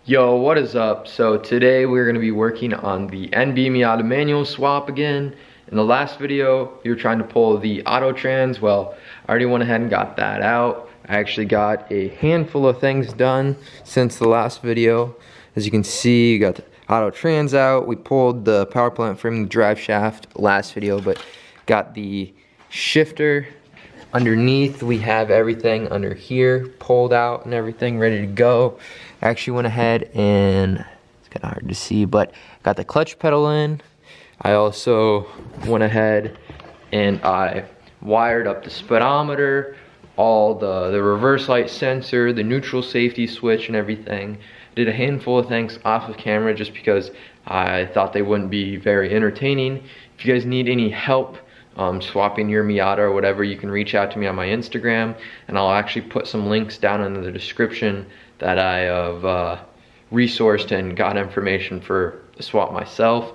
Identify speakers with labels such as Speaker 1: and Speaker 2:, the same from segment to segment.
Speaker 1: Yo, what is up? So today we're going to be working on the NB Miata manual swap again. In the last video, you were trying to pull the auto trans. Well, I already went ahead and got that out. I actually got a handful of things done since the last video. As you can see, you got the auto trans out. We pulled the power plant from the drive shaft last video, but got the shifter underneath. We have everything under here pulled out and everything ready to go. I actually went ahead and, it's kind of hard to see, but got the clutch pedal in. I also went ahead and I wired up the speedometer, all the reverse light sensor, the neutral safety switch and everything. Did a handful of things off of camera just because I thought they wouldn't be very entertaining. If you guys need any help swapping your Miata or whatever, you can reach out to me on my Instagram, and I'll actually put some links down in the description that I have resourced and got information for the swap myself.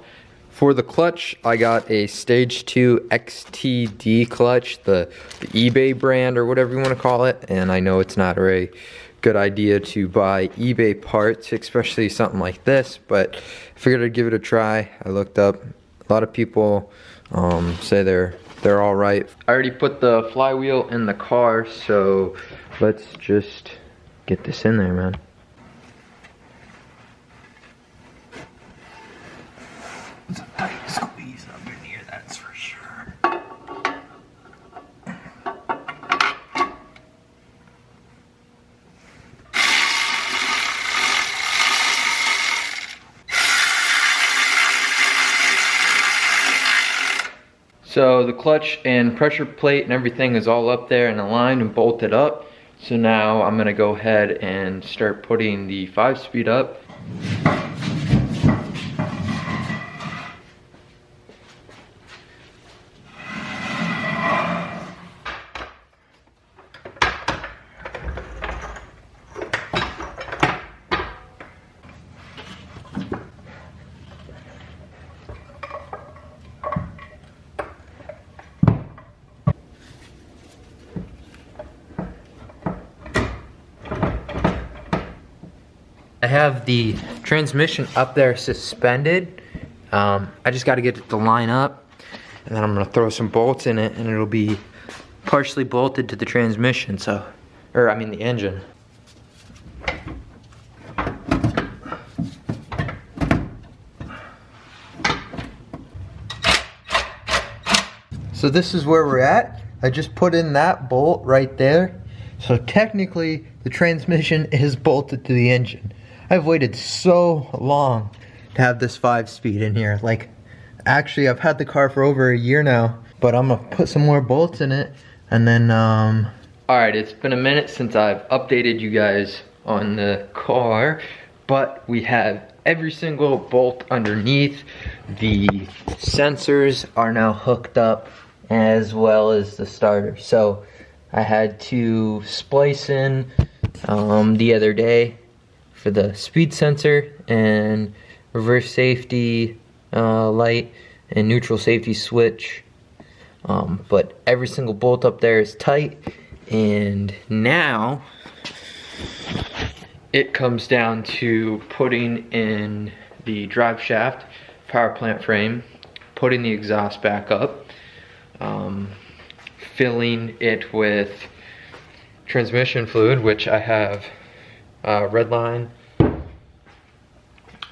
Speaker 1: For the clutch, I got a Stage 2 XTD clutch, the eBay brand or whatever you want to call it, and I know it's not a very good idea to buy eBay parts, especially something like this, but I figured I'd give it a try. I looked up, a lot of people say they're all right. I already put the flywheel in the car, so let's just get this in there, man.
Speaker 2: It's a tight squeeze under here, that's for sure.
Speaker 1: So the clutch and pressure plate and everything is all up there and aligned and bolted up. So now I'm gonna go ahead and start putting the 5-speed up. I have the transmission up there suspended. I just got to get it to line up, and then I'm going to throw some bolts in it, and it'll be partially bolted to the transmission, so, or I mean the engine. So this is where we're at. I just put in that bolt right there. So technically, the transmission is bolted to the engine. I've waited so long to have this 5-speed in here. Like, actually, I've had the car for over a year now, but I'm gonna put some more bolts in it, and then, Alright, it's been a minute since I've updated you guys on the car, but we have every single bolt underneath. The sensors are now hooked up, as well as the starter. So, I had to splice in the other day for the speed sensor and reverse safety light and neutral safety switch, but every single bolt up there is tight, and now it comes down to putting in the drive shaft, power plant frame, putting the exhaust back up, filling it with transmission fluid, which I have red line.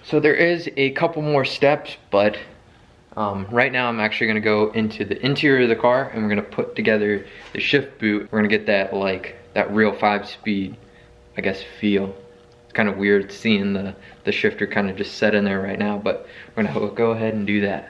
Speaker 1: So there is a couple more steps, but right now I'm actually gonna go into the interior of the car, and we're gonna put together the shift boot. We're gonna get that, like, that real 5-speed, I guess, feel. It's kind of weird seeing the shifter kind of just set in there right now, but we're gonna go ahead and do that.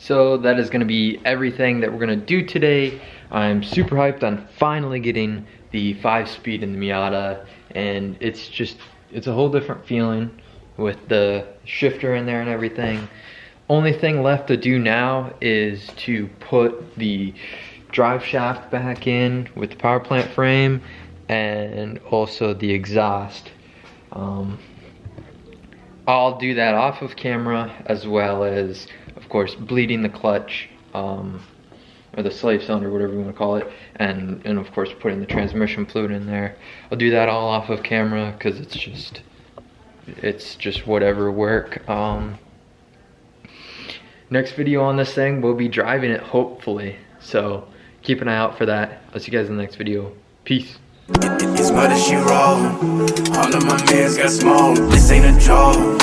Speaker 1: So that is going to be everything that we're going to do today. I'm super hyped on finally getting the 5-speed in the Miata, and it's a whole different feeling with the shifter in there and everything. Only thing left to do now is to put the drive shaft back in with the power plant frame, and also the exhaust. I'll do that off of camera, as well as, of course, bleeding the clutch, or the slave cylinder, whatever you want to call it, and of course putting the transmission fluid in there. I'll do that all off of camera because it's just whatever work. Next video on this thing, we'll be driving it, hopefully, so keep an eye out for that. I'll see you guys in the next video. Peace.
Speaker 3: It's murder she roll. All of my mans got smoke. This ain't a joke.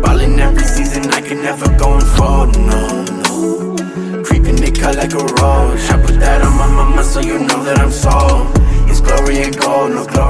Speaker 3: Ballin' every season, I can never go and fold. No, no. Creeping it cut like a roach. I put that on my mama so you know that I'm sold. It's glory and gold, no glory.